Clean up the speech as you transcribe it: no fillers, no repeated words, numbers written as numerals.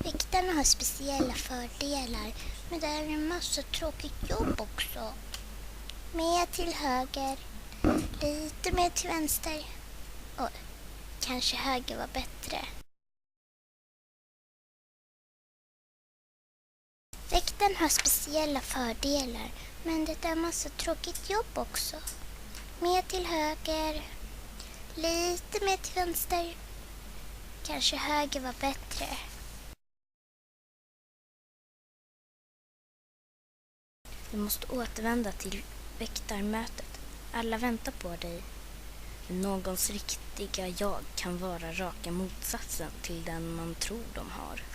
Väktarna har speciella fördelar, men det är en massa tråkigt jobb också. Mer till höger, lite mer till vänster. Och kanske höger var bättre. Väktaren har speciella fördelar, men det är en massa tråkigt jobb också. Mer till höger, lite mer till vänster. Kanske höger var bättre. Du måste återvända till väktarmötet. Alla väntar på dig. Men någons riktiga jag kan vara raka motsatsen till den man tror de har.